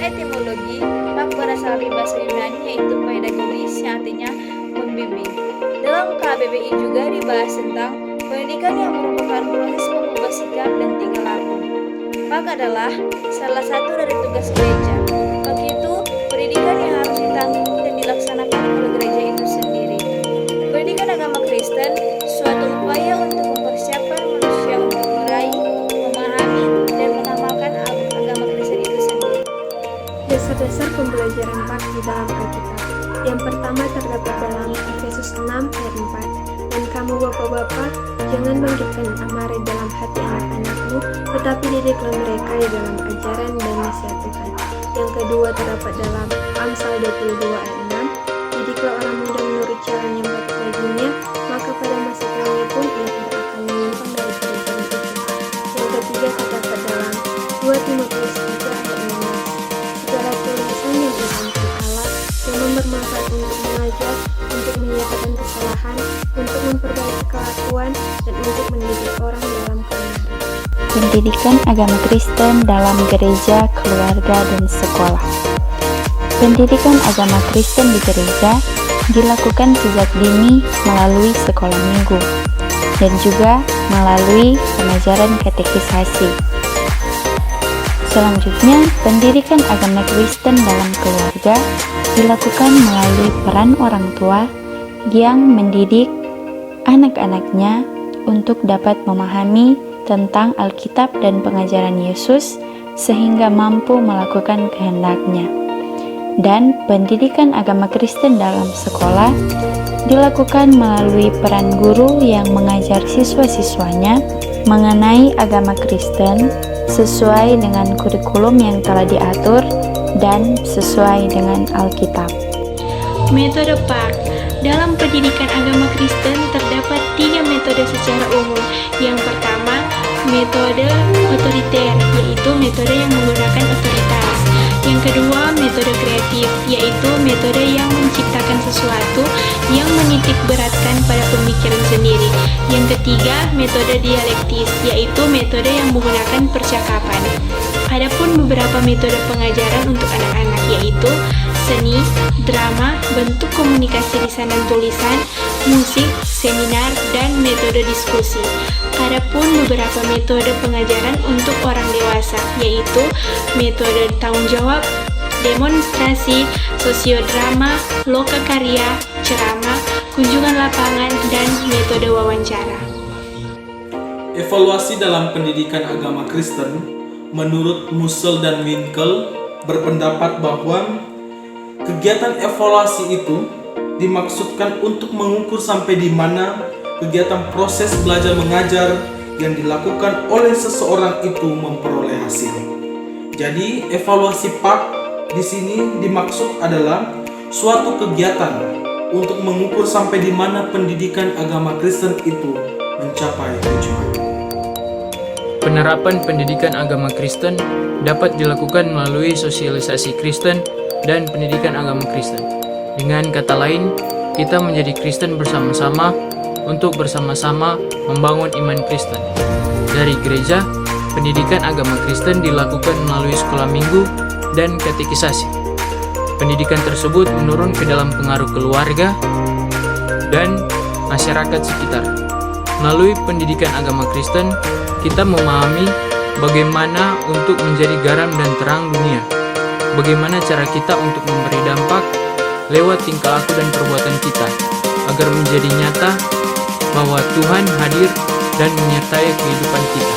etimologi, mak berasal dari bahasa Yunani yaitu pedagogis yang artinya membimbing. Dalam KBBI juga dibahas tentang pendidikan yang merupakan proses mengubah sikap dan tingkah laku. Mak adalah salah satu dari tugas gereja. Mak itu pendidikan yang harus ditanggung dan dilaksanakan oleh gereja itu sendiri. Pendidikan agama Kristen suatu upaya untuk mempersiapkan manusia untuk meraih, memahami, dan mengamalkan agama Kristen itu sendiri. Dasar-dasar pembelajaran PAK di dalam Alkitab. Yang pertama terdapat dalam Efesus 6 ayat 4. Dan kamu bapak-bapak, jangan bangkitkan amarah dalam hati anak-anakmu, tetapi didiklah mereka di dalam ajaran dan nasihat Tuhan. Yang kedua terdapat dalam Amsal 22 ayat 6. Didiklah orang muda menurut cara yang baik baginya, maka pada masa tuanya pun ia tidak akan menyimpang dari kebaikan itu. Yang ketiga terdapat dalam 2 Timotius 3 ayat 16. Segala tulisan yang disampaikan Allah yang bermanfaat untuk mengajar, untuk menyatakan kesalahan, untuk memperbaiki kelakuan, dan untuk mendidik orang dalam kebenaran. Pendidikan agama Kristen dalam gereja, keluarga, dan sekolah. Pendidikan agama Kristen di gereja dilakukan sejak dini melalui sekolah minggu dan juga melalui pengajaran katekisasi. Selanjutnya, pendidikan agama Kristen dalam keluarga dilakukan melalui peran orang tua yang mendidik anak-anaknya untuk dapat memahami tentang Alkitab dan pengajaran Yesus sehingga mampu melakukan kehendaknya. Dan pendidikan agama Kristen dalam sekolah dilakukan melalui peran guru yang mengajar siswa-siswanya mengenai agama Kristen sesuai dengan kurikulum yang telah diatur dan sesuai dengan Alkitab. Metode PAK. Dalam pendidikan agama Kristen terdapat 3 metode secara umum. Yang pertama, metode otoriter, yaitu metode yang menggunakan otoritas. Yang kedua, metode kreatif, yaitu metode yang menciptakan sesuatu yang menitik beratkan pada pemikiran sendiri. Yang ketiga, metode dialektis, yaitu metode yang menggunakan percakapan. Adapun beberapa metode pengajaran untuk anak-anak yaitu seni, drama, bentuk komunikasi lisan dan tulisan, musik, seminar, dan metode diskusi. Adapun beberapa metode pengajaran untuk orang dewasa yaitu metode tanggung jawab, demonstrasi, sosiodrama, lokakarya, ceramah, kunjungan lapangan, dan metode wawancara. Evaluasi dalam pendidikan agama Kristen menurut Mussel dan Winkel berpendapat bahwa kegiatan evaluasi itu dimaksudkan untuk mengukur sampai di mana kegiatan proses belajar mengajar yang dilakukan oleh seseorang itu memperoleh hasil. Jadi, evaluasi PAK di sini dimaksud adalah suatu kegiatan untuk mengukur sampai di mana pendidikan agama Kristen itu mencapai tujuan. Penerapan pendidikan agama Kristen dapat dilakukan melalui sosialisasi Kristen dan pendidikan agama Kristen. Dengan kata lain, kita menjadi Kristen bersama-sama untuk bersama-sama membangun iman Kristen. Dari gereja, pendidikan agama Kristen dilakukan melalui sekolah minggu dan katekisasi. Pendidikan tersebut menurun ke dalam pengaruh keluarga dan masyarakat sekitar. Melalui pendidikan agama Kristen, kita memahami bagaimana untuk menjadi garam dan terang dunia. Bagaimana cara kita untuk memberi dampak lewat tingkah laku dan perbuatan kita, agar menjadi nyata bahwa Tuhan hadir dan menyertai kehidupan kita.